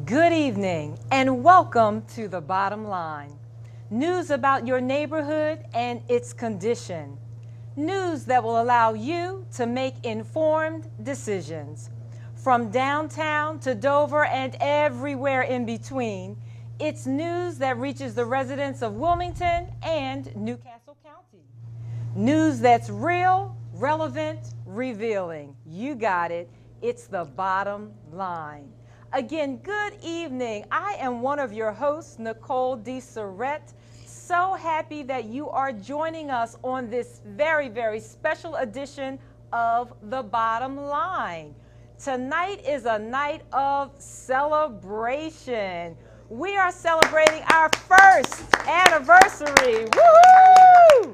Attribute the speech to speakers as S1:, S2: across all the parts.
S1: Good evening and welcome to the Bottom Line. News about your neighborhood and its condition. News that will allow you to make informed decisions. From downtown to Dover and everywhere in between, it's news that reaches the residents of Wilmington and Newcastle County. News that's real, relevant, revealing. You got it. It's the Bottom Line. Again, good evening. I am one of your hosts, Nicole D. Surrett. So happy that you are joining us on this very, very special edition of The Bottom Line. Tonight is a night of celebration. We are celebrating our first anniversary. Woo-hoo!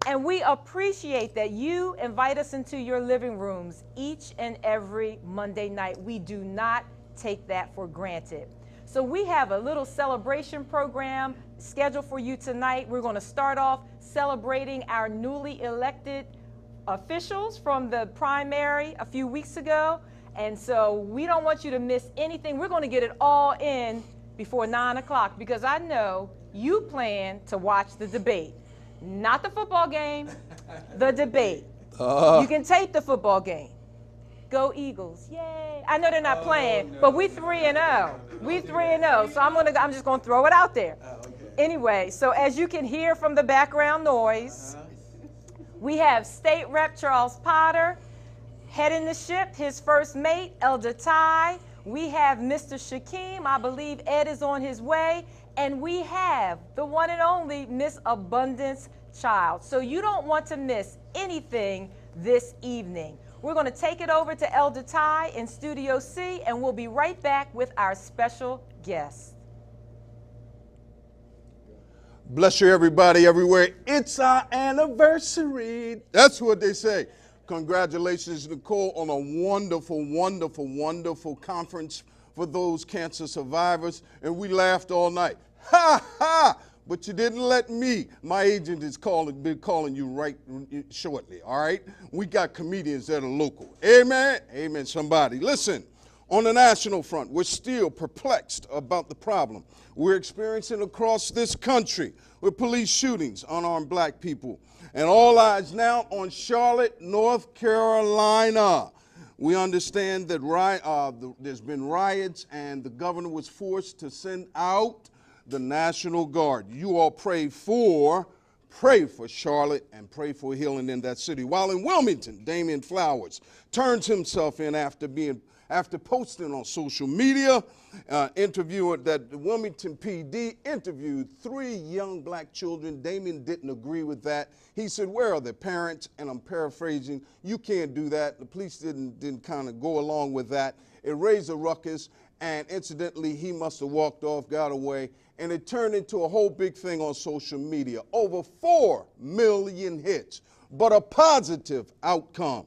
S1: And we appreciate that you invite us into your living rooms each and every Monday night. We do not take that for granted. So we have a little celebration program scheduled for you tonight. We're going to start off celebrating our newly elected officials from the primary a few weeks ago. And so we don't want you to miss anything. We're going to get it all in before 9 o'clock because I know you plan to watch the debate. Not the football game, the debate. You can tape the football game. Go Eagles, yay. I know they're not playing, but we 3-0. We 3-0, so I'm just gonna throw it out there. Anyway, so as you can hear from the background noise, we have State Rep Charles Potter heading the ship, his first mate, Elder Ty. We have Mr. Shaquem, I believe Ed is on his way. And we have the one and only Miss Abundance Child. So you don't want to miss anything this evening. We're going to take it over to Elder Ty in Studio C, and we'll be right back with our special guest.
S2: Bless you, everybody, everywhere. It's our anniversary. That's what they say. Congratulations, Nicole, on a wonderful, wonderful, wonderful conference for those cancer survivors. And we laughed all night. Ha, ha! But you didn't let me. My agent is been calling you right shortly, all right? We got comedians that are local. Amen? Amen, somebody. Listen, on the national front, we're still perplexed about the problem we're experiencing across this country with police shootings, unarmed black people. And all eyes now on Charlotte, North Carolina. We understand that there's been riots and the governor was forced to send out the National Guard. You all pray for Charlotte and pray for healing in that city. While in Wilmington, Damian Flowers turns himself in after posting on social media, interviewing that the Wilmington PD interviewed 3 young black children. Damian didn't agree with that. He said, where are their parents? And I'm paraphrasing, you can't do that. The police didn't kind of go along with that. It raised a ruckus, and incidentally, he must have walked off, got away, and it turned into a whole big thing on social media. Over 4 million hits, but a positive outcome.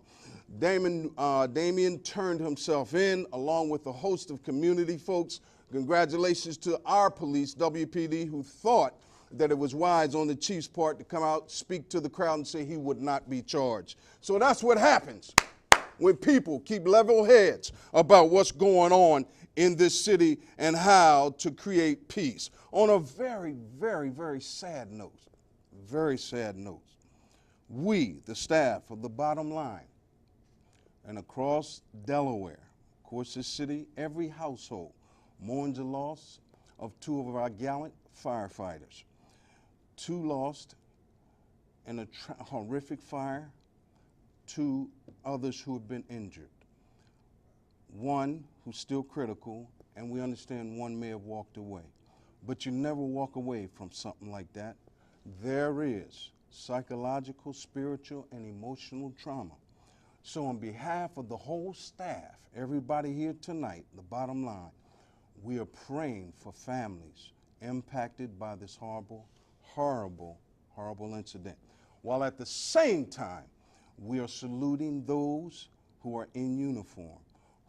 S2: Damian turned himself in along with a host of community folks. Congratulations to our police, WPD, who thought that it was wise on the chief's part to come out, speak to the crowd and say he would not be charged. So that's what happens when people keep level heads about what's going on in this city and how to create peace. On a very, very, very sad note, we, the staff of the Bottom Line, and across Delaware, of course this city, every household mourns the loss of 2 of our gallant firefighters. 2 lost in a horrific fire, 2 others who have been injured. 1 who's still critical, and we understand 1 may have walked away. But you never walk away from something like that. There is psychological, spiritual, and emotional trauma. So on behalf of the whole staff, everybody here tonight, the Bottom Line, we are praying for families impacted by this horrible, horrible, horrible incident. While at the same time, we are saluting those who are in uniform,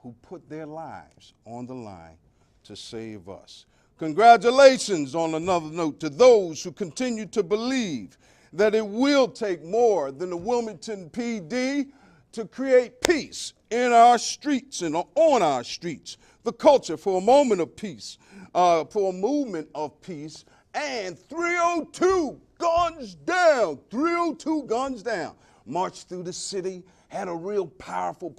S2: who put their lives on the line to save us. Congratulations, on another note, to those who continue to believe that it will take more than the Wilmington PD to create peace in our streets and on our streets. the culture for a moment of peace, for a movement of peace, and 302 guns down, 302 guns down. Marched through the city, had a real powerful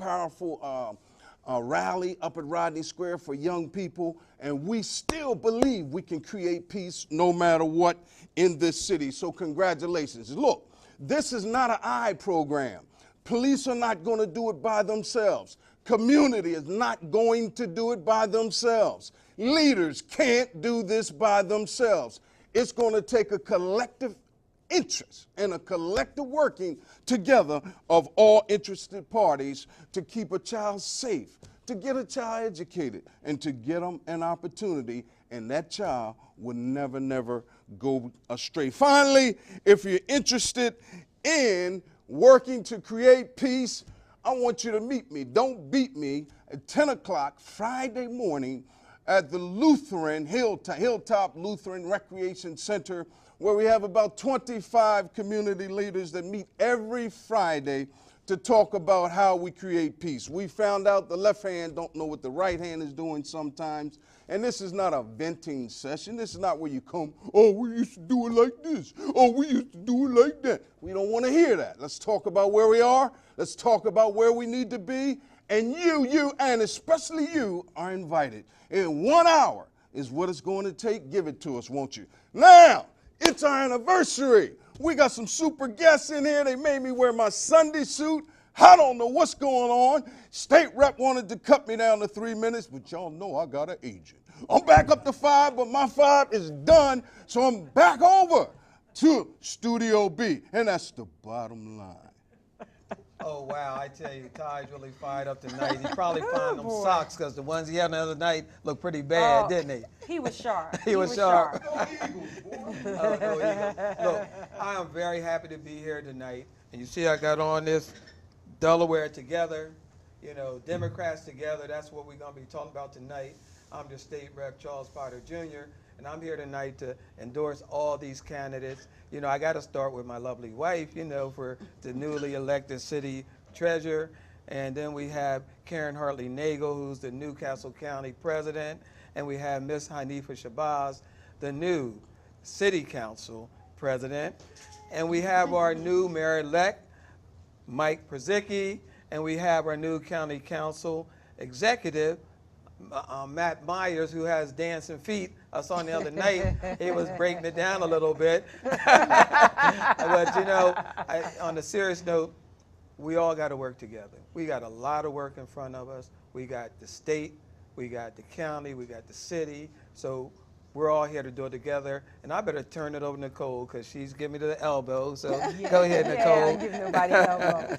S2: rally up at Rodney Square for young people, and we still believe we can create peace no matter what in this city. So congratulations. Look, this is not an I program. Police are not going to do it by themselves. Community is not going to do it by themselves. Leaders can't do this by themselves. It's going to take a collective interest and a collective working together of all interested parties to keep a child safe, to get a child educated, and to get them an opportunity, and that child will never, never go astray. Finally, if you're interested in working to create peace, I want you to meet me. Don't beat me at 10 o'clock Friday morning at the Hilltop Lutheran Recreation Center, where we have about 25 community leaders that meet every Friday to talk about how we create peace. We found out the left hand don't know what the right hand is doing sometimes, and this is not a venting session. This is not where you come, oh, we used to do it like this, oh, we used to do it like that. We don't want to hear that. Let's talk about where we are. Let's talk about where we need to be, and you, and especially you are invited. In 1 hour is what it's going to take. Give it to us, won't you? Now, it's our anniversary. We got some super guests in here. They made me wear my Sunday suit. I don't know what's going on. State rep wanted to cut me down to 3 minutes, but y'all know I got an agent. I'm back up to 5, but my 5 is done, so I'm back over to Studio B, and that's the bottom line.
S3: Oh, wow, I tell you, Ty's really fired up tonight. He probably found them socks, because the ones he had the other night looked pretty bad, didn't he?
S1: He was sharp.
S3: He was sharp.
S2: Go Eagles, boy.
S3: Go Eagles. Look, I am very happy to be here tonight. And you see I got on this Delaware together, you know, Democrats together. That's what we're going to be talking about tonight. I'm the State Rep Charles Potter Jr., and I'm here tonight to endorse all these candidates. You know, I got to start with my lovely wife, you know, for the newly elected city treasurer. And then we have Karen Hartley-Nagel, who's the Newcastle County president. And we have Miss Hanifa Shabazz, the new city council president. And we have our new mayor-elect, Mike Przicki. And we have our new county council executive, Matt Myers, who has dancing feet. I saw him the other night. He was breaking it down a little bit. But, you know, on a serious note, we all got to work together. We got a lot of work in front of us. We got the state, we got the county, we got the city. So we're all here to do it together. And I better turn it over to Nicole, because she's giving me the elbow. So go ahead, Nicole.
S1: Yeah, give nobody an elbow.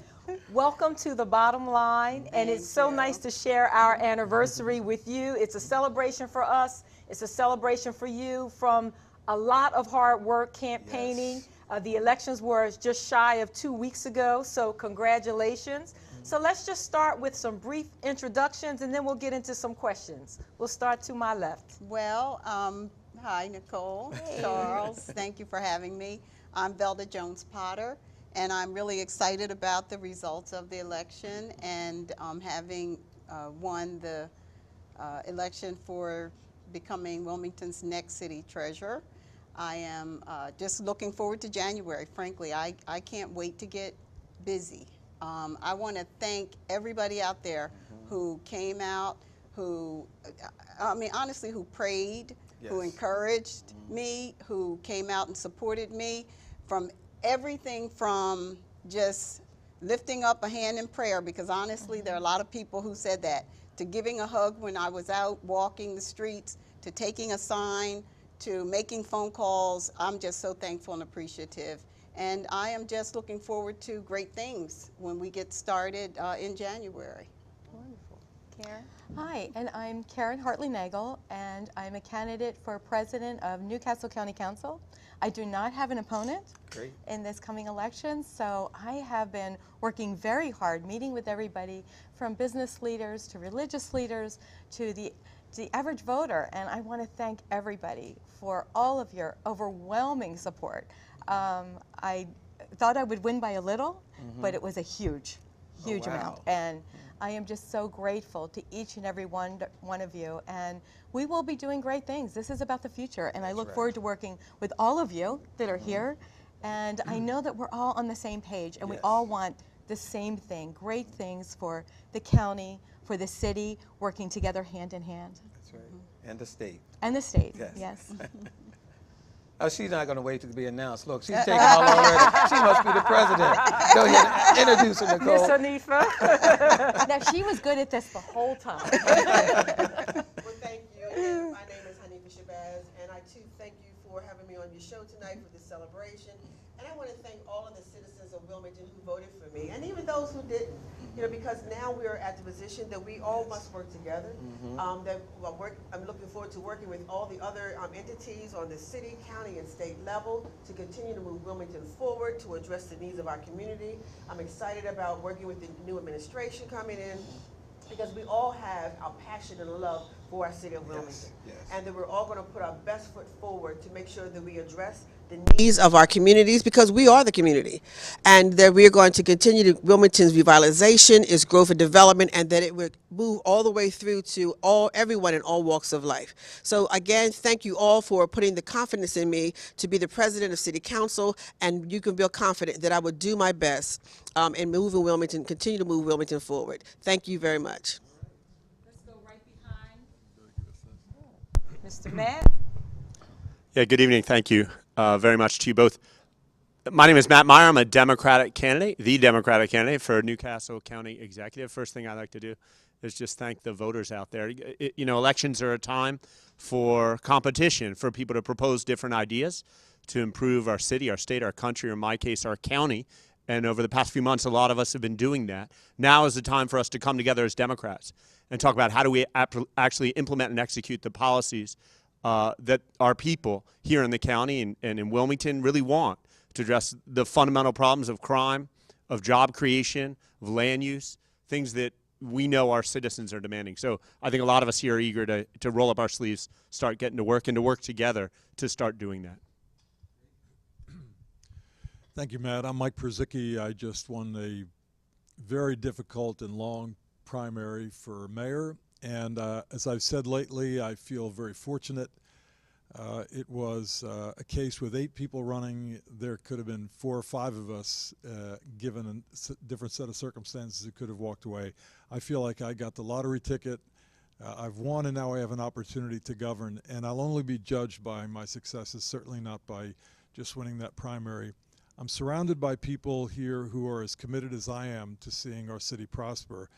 S1: Welcome to the Bottom Line, and it's so nice to share our anniversary with you. It's a celebration for us. It's a celebration for you from a lot of hard work campaigning. Yes. The elections were just shy of 2 weeks ago, so congratulations. So let's just start with some brief introductions, and then we'll get into some questions. We'll start to my left.
S4: Well, hi, Nicole, Charles, thank you for having me. I'm Velda Jones-Potter, and I'm really excited about the results of the election and having won the election for becoming Wilmington's next city treasurer. I am just looking forward to January, frankly. I can't wait to get busy. I want to thank everybody out there who came out, who, I mean, honestly, who prayed, who encouraged me, who came out and supported me, from everything from just lifting up a hand in prayer, because honestly, there are a lot of people who said that, to giving a hug when I was out walking the streets, to taking a sign, to making phone calls. I'm just so thankful and appreciative. And I am just looking forward to great things when we get started in January.
S1: Wonderful. Karen?
S5: Hi, and I'm Karen Hartley-Nagel, and I'm a candidate for president of Newcastle County Council. I do not have an opponent in this coming election, so I have been working very hard, meeting with everybody from business leaders to religious leaders to the average voter, and I want to thank everybody for all of your overwhelming support. I thought I would win by a little, but it was a huge amount, and I am just so grateful to each and every one of you. And we will be doing great things. This is about the future. And I look forward to working with all of you that are here. And I know that we're all on the same page, and we all want the same thing, great things for the county, for the city, working together hand in hand.
S3: That's right. And the state.
S5: And the state,
S3: Yes.
S5: yes.
S3: Oh, she's not going to wait to be announced. Look, she's taking all already. She must be the president. Go ahead, introduce her, Nicole.
S1: Miss Hanifa.
S5: Now, she was good at this the whole time.
S6: Well, thank you. Again, my name is Hanifa Shabazz, and I too thank you for having me on your show tonight for this celebration. And I want to thank all of the citizens of Wilmington who voted for me, and even those who didn't. You know, because now we are at the position that we all must work together. I'm looking forward to working with all the other entities on the city, county, and state level to continue to move Wilmington forward to address the needs of our community. I'm excited about working with the new administration coming in, because we all have our passion and love for our city of Wilmington.
S3: Yes.
S6: And that we're all going to put our best foot forward to make sure that we address the needs of our communities, because we are the community. And that we are going to continue to Wilmington's revitalization, its growth and development, and that it would move all the way through to everyone in all walks of life. So again, thank you all for putting the confidence in me to be the president of City Council, and you can feel confident that I would do my best in moving Wilmington, continue to move Wilmington forward. Thank you very much.
S1: Let's go right behind Mr. Matt.
S7: Yeah, good evening. Thank you very much to you both. My name is Matt Meyer. I'm a Democratic candidate, the Democratic candidate for Newcastle County Executive. First thing I'd like to do is just thank the voters out there. You know, elections are a time for competition, for people to propose different ideas to improve our city, our state, our country, or in my case, our county. And over the past few months, a lot of us have been doing that. Now is the time for us to come together as Democrats and talk about how do we actually implement and execute the policies that our people here in the county and in Wilmington really want to address the fundamental problems of crime, of job creation, of land use, things that we know our citizens are demanding. So I think a lot of us here are eager to roll up our sleeves, start getting to work, and to work together to start doing that.
S8: Thank you, Matt. I'm Mike Przicki. I just won a very difficult and long primary for mayor. And as I've said lately, I feel very fortunate. It was a case with 8 people running. There could have been 4 or 5 of us, given a different set of circumstances, who could have walked away. I feel like I got the lottery ticket. I've won, and now I have an opportunity to govern. And I'll only be judged by my successes, certainly not by just winning that primary. I'm surrounded by people here who are as committed as I am to seeing our city prosper.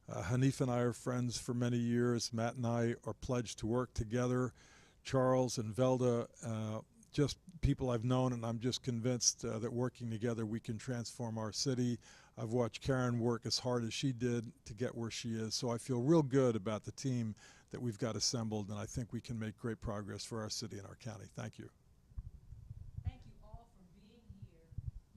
S8: Hanifa and I are friends for many years. Matt and I are pledged to work together. Charles and Velda, just people I've known, and I'm just convinced that working together we can transform our city. I've watched Karen work as hard as she did to get where she is, so I feel real good about the team that we've got assembled, and I think we can make great progress for our city and our county. Thank you.
S1: Thank you all for being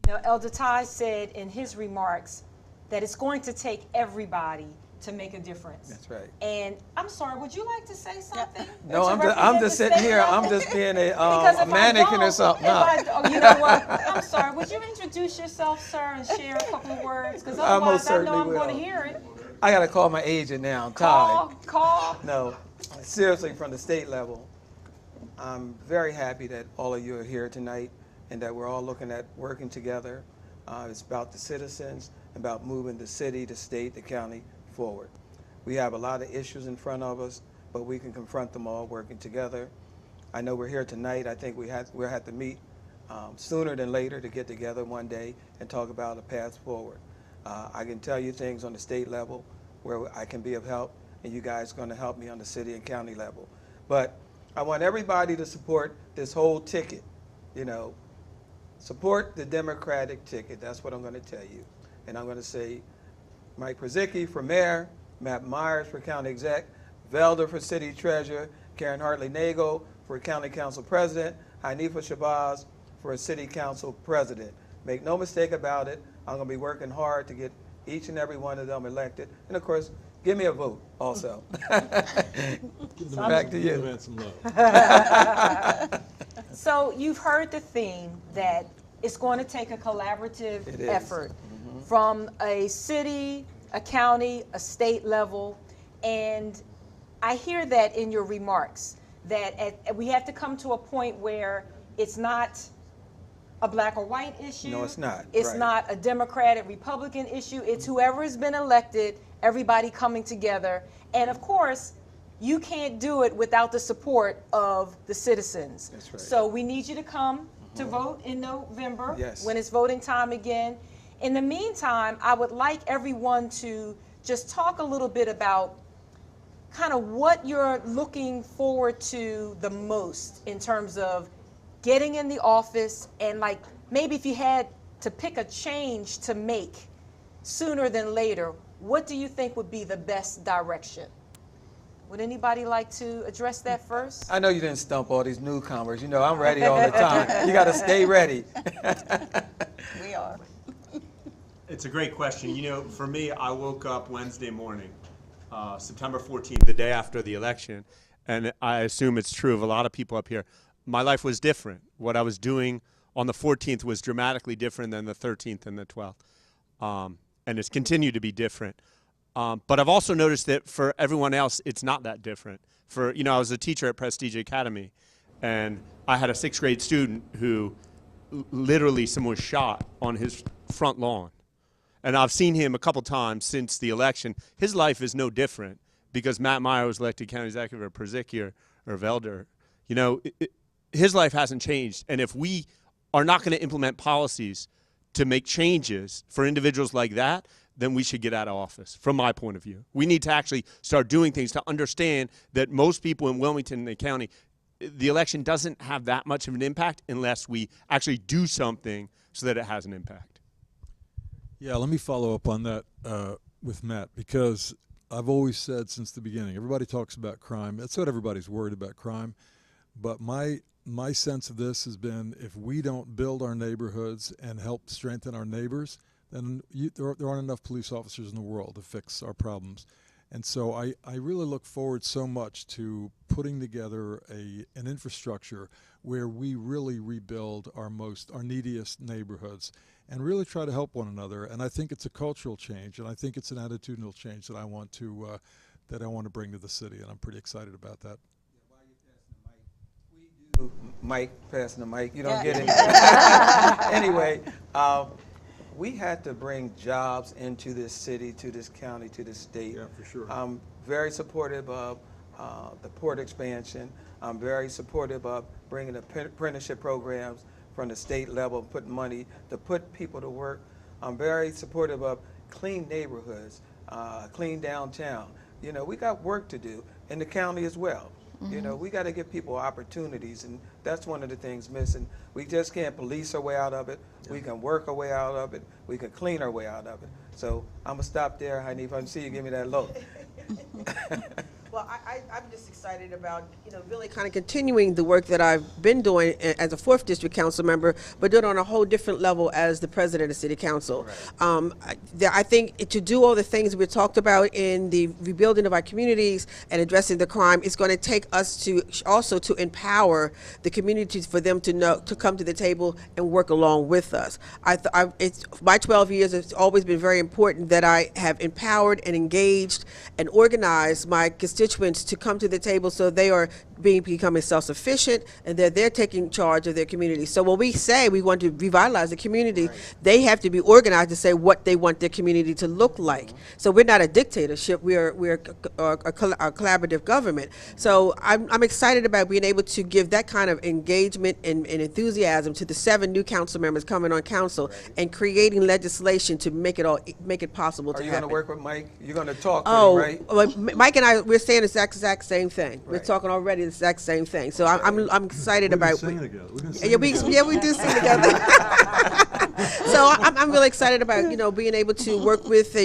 S1: here. You know, Elder Ty said in his remarks that it's going to take everybody to make a difference.
S3: That's right.
S1: And I'm sorry, would you like to say something?
S3: No, I'm just sitting here. I'm just being a mannequin or something.
S1: You know what? I'm sorry. Would you introduce yourself, sir, and share a couple of words? Because otherwise, I know I'm going to hear it.
S3: I got to call my agent now. I'm tired.
S1: Call.
S3: No, seriously, from the state level, I'm very happy that all of you are here tonight and that we're all looking at working together. It's about the citizens, about moving the city, the state, the county forward. We have a lot of issues in front of us, but we can confront them all working together. I know we're here tonight. I think we'll have to meet sooner than later to get together one day and talk about a path forward. I can tell you things on the state level where I can be of help, and you guys are going to help me on the city and county level. But I want everybody to support this whole ticket, you know. Support the Democratic ticket. That's what I'm going to tell you. And I'm going to say Mike Przicki for mayor, Matt Myers for county exec, Velda for city treasurer, Karen Hartley-Nagel for county council president, Hanifa Shabazz for city council president. Make no mistake about it, I'm going to be working hard to get each and every one of them elected. And of course, give me a vote also. Back to you.
S1: So you've heard the theme that it's going to take a collaborative effort from a city, a county, a state level, and I hear that in your remarks, that we have to come to a point where it's not a black or white issue.
S3: No, it's not.
S1: It's
S3: Right.
S1: not a Democratic, Republican issue. It's whoever has been elected, everybody coming together. And of course, you can't do it without the support of the citizens.
S3: That's right.
S1: So we need you to come to vote in November,
S3: Yes.
S1: when it's voting time again. In the meantime, I would like everyone to just talk a little bit about kind of what you're looking forward to the most in terms of getting in the office, and like maybe if you had to pick a change to make sooner than later, what do you think would be the best direction? Would anybody like to address that first?
S3: I know you didn't stump all these newcomers. You know, I'm ready all the time. You got to stay ready.
S4: We are.
S7: It's a great question. You know, for me, I woke up Wednesday morning, September 14th, the day after the election, and I assume it's true of a lot of people up here. My life was different. What I was doing on the 14th was dramatically different than the 13th and the 12th, and it's continued to be different. But I've also noticed that for everyone else, it's not that different. You know, I was a teacher at Prestige Academy, and I had a 6th grade student who literally someone was shot on his front lawn. And I've seen him a couple times since the election. His life is no different because Matt Meyer was elected county executive, or Przicki or Velder. You know, his life hasn't changed. And if we are not going to implement policies to make changes for individuals like that, then we should get out of office, from my point of view. We need to actually start doing things to understand that most people in Wilmington and the county, the election doesn't have that much of an impact unless we actually do something so that it has an impact.
S8: Yeah, let me follow up on that with Matt, because I've always said since the beginning, everybody talks about crime. That's what everybody's worried about, crime. But my sense of this has been, if we don't build our neighborhoods and help strengthen our neighbors, then there aren't enough police officers in the world to fix our problems. And so I really look forward so much to putting together an infrastructure where we really rebuild our neediest neighborhoods and really try to help one another. And I think it's a cultural change, and I think it's an attitudinal change that I want to bring to the city, and I'm pretty excited about that.
S3: Mike passing the mic. You don't get it. Anyway, we had to bring jobs into this city, to this county, to this state.
S8: Yeah, for sure.
S3: I'm very supportive of the port expansion. I'm very supportive of bringing the apprenticeship programs from the state level, putting money to put people to work. I'm very supportive of clean neighborhoods, clean downtown. You know, we got work to do in the county as well. Mm-hmm. You know, we got to give people opportunities, and that's one of the things missing. We just can't police our way out of it. Yeah. We can work our way out of it. We can clean our way out of it. So I'm going to stop there, honey. If I see you, give me that look.
S6: Well, I'm just excited about, you know, really kind of continuing the work that I've been doing as a 4th District Council member, but doing it on a whole different level as the President of City Council. Right. I think to do all the things we talked about in the rebuilding of our communities and addressing the crime, it's going to take us to also to empower the communities for them to come to the table and work along with us. It's my 12 years, it's always been very important that I have empowered and engaged and organized my constituents to come to the table, so they are becoming self-sufficient, and they're taking charge of their community. So when we say we want to revitalize the community, right, they have to be organized to say what they want their community to look like. Mm-hmm. So we're not a dictatorship, we're a collaborative government. So I'm excited about being able to give that kind of engagement and enthusiasm to the 7 new council members coming on council, right, and creating legislation to make it possible to happen.
S3: Are you going to work with Mike? You're going to talk
S6: with
S3: him, right?
S6: Well, Mike and I, we're saying the exact same thing.
S3: Right.
S6: We're talking already the exact same thing. So I'm excited about.
S8: We do sing
S6: together. So I'm really excited about being able to work with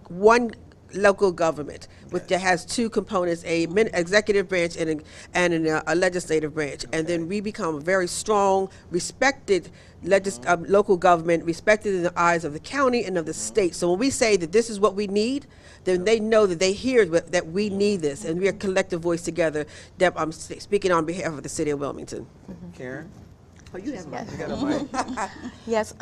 S6: one local government that has 2 components, a executive branch and a legislative branch, and then we become a very strong, respected local government, respected in the eyes of the county and of the state. So when we say that this is what we need, then they know that they hear that we need this, and we are a collective voice together. Deb, I'm speaking on behalf of the city of Wilmington.
S3: Karen?
S6: Oh, you have
S3: You got a mic.
S5: Yes.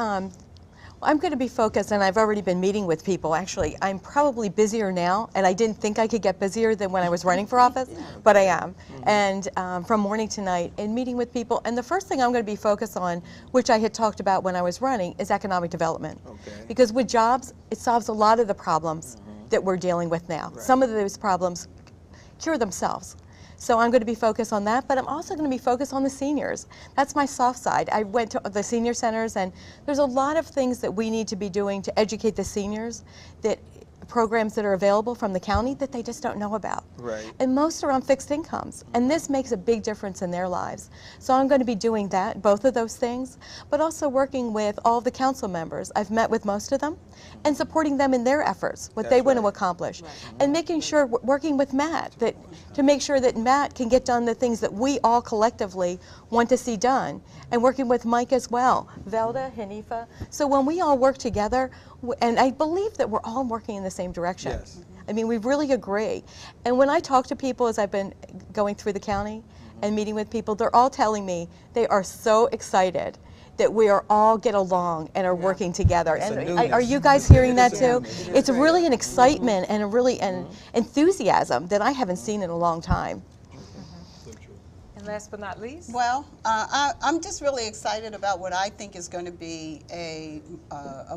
S5: I'm going to be focused, and I've already been meeting with people. Actually, I'm probably busier now, and I didn't think I could get busier than when I was running for office, but I am. And from morning to night, and meeting with people. And the first thing I'm going to be focused on, which I had talked about when I was running, is economic development. Because with jobs, it solves a lot of the problems that we're dealing with now. Some of those problems cure themselves. So I'm going to be focused on that, but I'm also going to be focused on the seniors. That's my soft side. I went to the senior centers, and there's a lot of things that we need to be doing to educate the seniors, that programs that are available from the county that they just don't know about. And most are on fixed incomes, and this makes a big difference in their lives. So I'm going to be doing that, both of those things, but also working with all the council members. I've met with most of them, and supporting them in their efforts, what they want to accomplish, and making sure, working with Matt, that to make sure that Matt can get done the things that we all collectively want to see done, and working with Mike as well, Velda, Hanifa. So when we all work together, and I believe that we're all working in the same direction. I mean, we really agree. And when I talk to people as I've been going through the county and meeting with people, they're all telling me they are so excited that we are all get along and are working together. And are you guys hearing that too? It's really an excitement and a really an enthusiasm that I haven't seen in a long time.
S1: And last but not least?
S4: Well, I'm just really excited about what I think is going to be a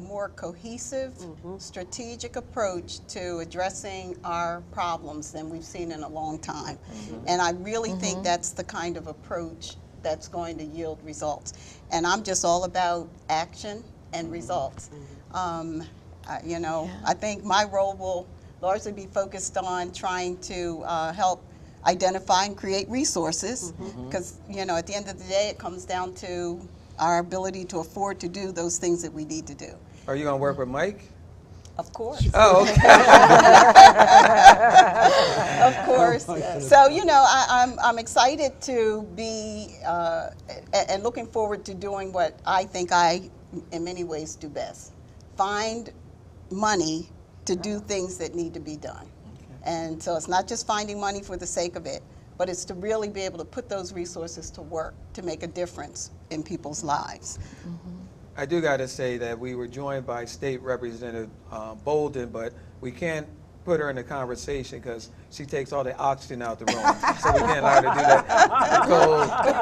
S4: more cohesive, strategic approach to addressing our problems than we've seen in a long time. And I really think that's the kind of approach that's going to yield results. And I'm just all about action and results. You know, I think my role will largely be focused on trying to help identify and create resources, because you know, at the end of the day, it comes down to our ability to afford to do those things that we need to do.
S3: Are you going to work with Mike?
S4: Of course.
S3: Oh, okay.
S4: Of course. So you know, I'm excited to be and looking forward to doing what I think I, in many ways, do best: find money to do things that need to be done. And so it's not just finding money for the sake of it, but it's to really be able to put those resources to work to make a difference in people's lives.
S3: I do got to say that we were joined by State Representative Bolden, but we can't put her in the conversation because she takes all the oxygen out the room. So we can't allow her to do that.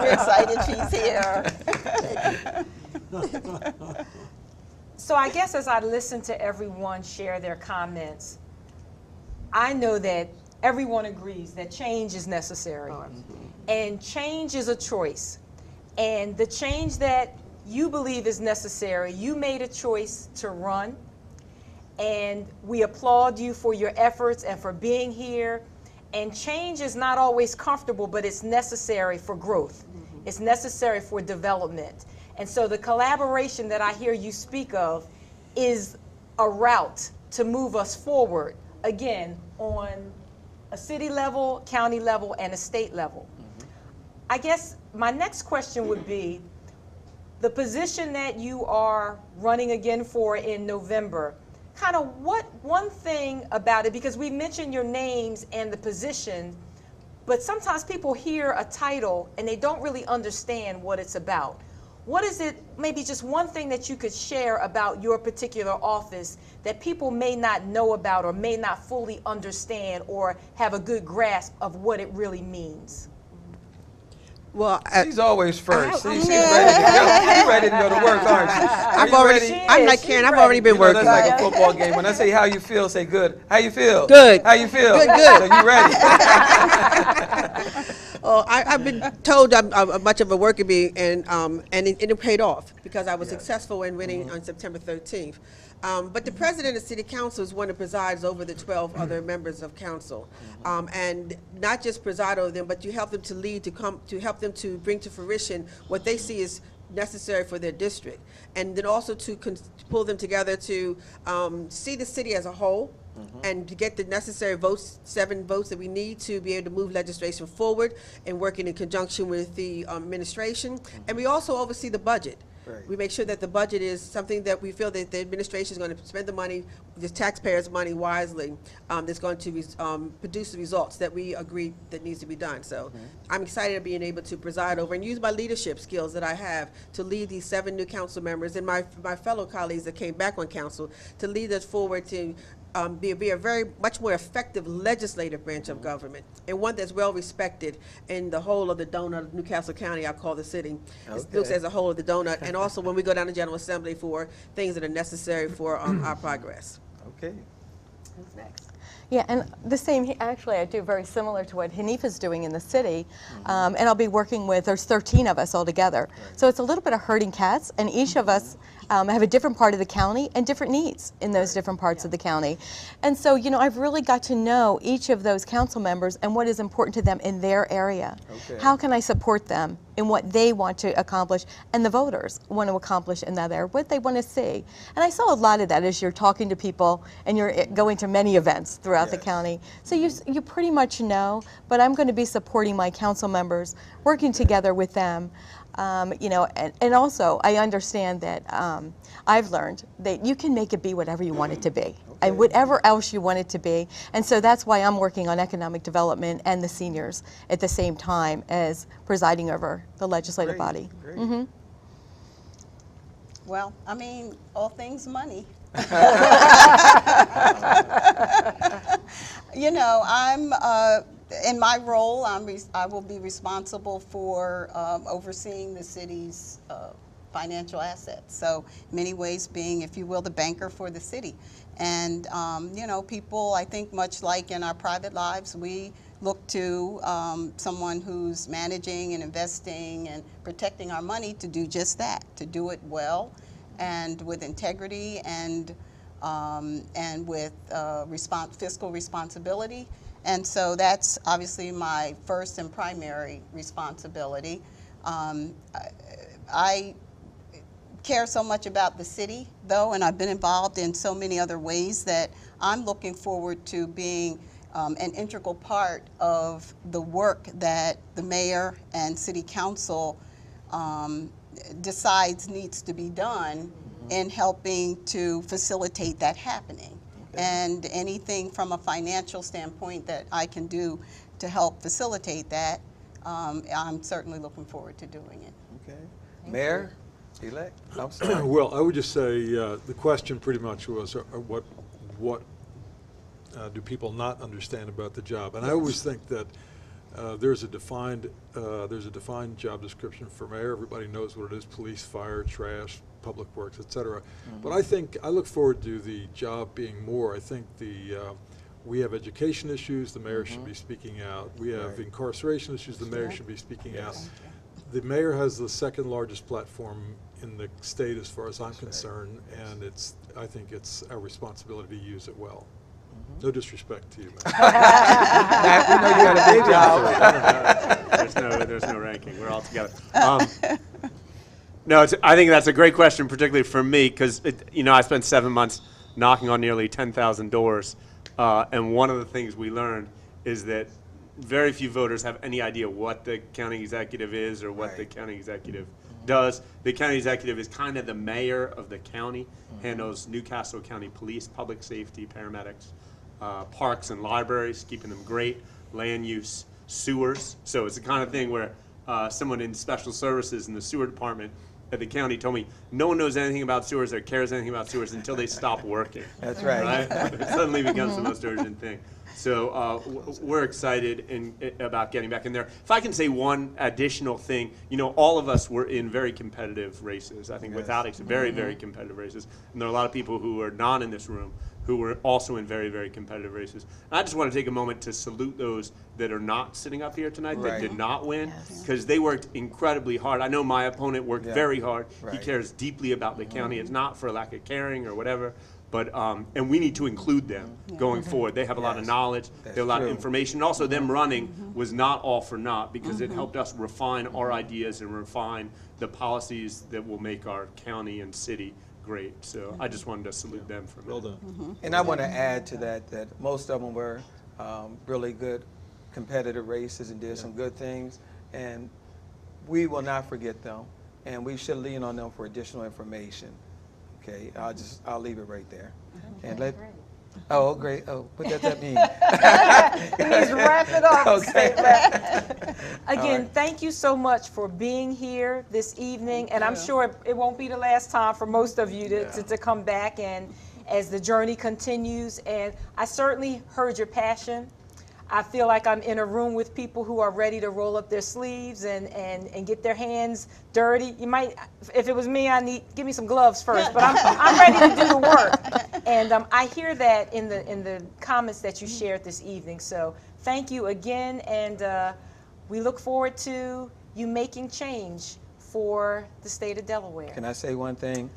S4: We're excited she's here.
S1: So I guess as I listen to everyone share their comments, I know that everyone agrees that change is necessary. And change is a choice. And the change that you believe is necessary, you made a choice to run. And we applaud you for your efforts and for being here. And change is not always comfortable, but it's necessary for growth. It's necessary for development. And so the collaboration that I hear you speak of is a route to move us forward, again, on a city level, county level, and a state level. I guess my next question would be, the position that you are running again for in November, kind of what one thing about it, because we mentioned your names and the position, but sometimes people hear a title and they don't really understand what it's about. What is it, maybe just one thing that you could share about your particular office that people may not know about or may not fully understand or have a good grasp of what it really means?
S9: Well,
S3: she's always first. She's ready to go. She's ready to go to work, aren't she?
S9: I'm like Karen. I've already been working.
S3: That's like a football game. When I say how you feel, say good. How you feel?
S9: Good.
S3: How you feel?
S9: Good.
S3: So you ready?
S9: Oh, I've been told I'm much of a worker bee, and it paid off because I was successful in winning on September 13th. But the president of city council is one that presides over the 12 other members of council, and not just preside over them, but you help them to lead, to help them to bring to fruition what they see is necessary for their district, and then also to pull them together to see the city as a whole. And to get the necessary votes, 7 votes that we need to be able to move legislation forward and working in conjunction with the administration. And we also oversee the budget.
S3: Right.
S9: We make sure that the budget is something that we feel that the administration is going to spend the money, the taxpayers' money wisely, that's going to produce the results that we agree that needs to be done. So I'm excited of being able to preside over and use my leadership skills that I have to lead these 7 new council members and my fellow colleagues that came back on council to lead us forward to be a very much more effective legislative branch of government, and one that's well respected in the whole of the donut of Newcastle County. I call the city. It looks as a whole of the donut, and also when we go down to General Assembly for things that are necessary for our progress.
S3: Okay.
S5: Who's next? Yeah, and the same, actually I do very similar to what Hanifa's doing in the city, and I'll be working with, there's 13 of us all together. So it's a little bit of herding cats, and each of us have a different part of the county and different needs in those different parts of the county. And so, you know, I've really got to know each of those council members and what is important to them in their area.
S3: Okay.
S5: How can I support them in what they want to accomplish and the voters want to accomplish in that area, what they want to see. And I saw a lot of that as you're talking to people and you're going to many events throughout the county. So you pretty much know, but I'm going to be supporting my council members, working together with them. You know, and also I understand that I've learned that you can make it be whatever you want it to be, and whatever else you want it to be. And so that's why I'm working on economic development and the seniors at the same time as presiding over the legislative body.
S3: Great.
S4: Well, I mean, all things money. You know, I'm in my role, I will be responsible for overseeing the city's financial assets. So in many ways being, if you will, the banker for the city. And, you know, people, I think much like in our private lives, we look to someone who's managing and investing and protecting our money to do just that, to do it well and with integrity and with fiscal responsibility. And so that's obviously my first and primary responsibility. I care so much about the city, though, and I've been involved in so many other ways that I'm looking forward to being an integral part of the work that the mayor and city council decides needs to be done in helping to facilitate that happening. And anything from a financial standpoint that I can do to help facilitate that, I'm certainly looking forward to doing it.
S3: Okay. Mayor-elect, I'm sorry.
S8: Well, I would just say the question pretty much was what do people not understand about the job? And I always think that there's a defined job description for mayor. Everybody knows what it is: police, fire, trash, public works, etc. But I look forward to the job being more. I think we have education issues, the mayor should be speaking out. We have incarceration issues, the mayor should be speaking out. The mayor has the second largest platform in the state as far as I'm concerned, and I think it's our responsibility to use it well. No disrespect to you, man.
S3: Matt, we know you got a big job.
S7: There's no ranking. We're all together. No, I think that's a great question, particularly for me, because you know, I spent 7 months knocking on nearly 10,000 doors, and one of the things we learned is that very few voters have any idea what the county executive is or what the county executive does. The county executive is kind of the mayor of the county, handles Newcastle County Police, public safety, paramedics, parks and libraries, keeping them great, land use, sewers. So it's the kind of thing where someone in special services in the sewer department at the county told me no one knows anything about sewers or cares anything about sewers until they stop working.
S3: That's right.
S7: It suddenly becomes the most urgent thing. So we're excited about getting back in there. If I can say one additional thing, you know, all of us were in very competitive races. I think without exception, very, very competitive races. And there are a lot of people who are not in this room who were also in very, very competitive races. And I just want to take a moment to salute those that are not sitting up here tonight, that did not win, because they worked incredibly hard. I know my opponent worked very hard. He cares deeply about the county. It's not for lack of caring or whatever. But, and we need to include them going forward. They have a lot of knowledge, they have a lot of information. And also them running was not all for naught, because it helped us refine our ideas and refine the policies that will make our county and city great. So I just wanted to salute them for
S8: Well done.
S3: And I want to add to that most of them were really good competitive races and did some good things. And we will not forget them. and we should lean on them for additional information. Okay, I'll leave it right there.
S1: Okay,
S3: And let.
S1: great.
S3: Oh, great. Oh, what does that mean?
S1: Please wrap it up.
S3: Okay.
S1: Again,
S3: right.
S1: thank you so much for being here this evening, and I'm sure it won't be the last time for most of you to come back and as the journey continues. And I certainly heard your passion. I feel like I'm in a room with people who are ready to roll up their sleeves and get their hands dirty. You might, if it was me, give me some gloves first, but I'm ready to do the work. And I hear that in the comments that you shared this evening. So thank you again, and we look forward to you making change for the state of Delaware.
S3: Can I say one thing?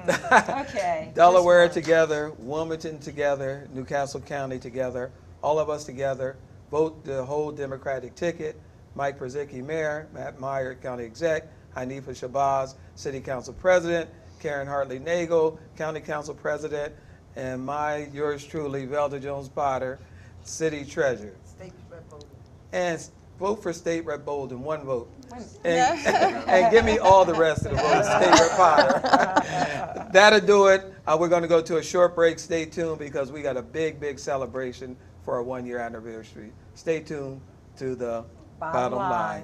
S1: Okay.
S3: Delaware together, Wilmington together, Newcastle County together, all of us together, vote the whole Democratic ticket. Mike Przicki, Mayor, Matt Meyer, County Exec, Hanifa Shabazz, City Council President, Karen Hartley-Nagel, County Council President, and yours truly, Velda Jones-Potter, City Treasurer.
S6: State Rep Bolden.
S3: And vote for State Rep Bolden, one vote. And give me all the rest of the votes, State Rep Potter. That'll do it. We're going to go to a short break. Stay tuned because we got a big, big celebration for our 1-year anniversary. Stay tuned to the Bottom Line.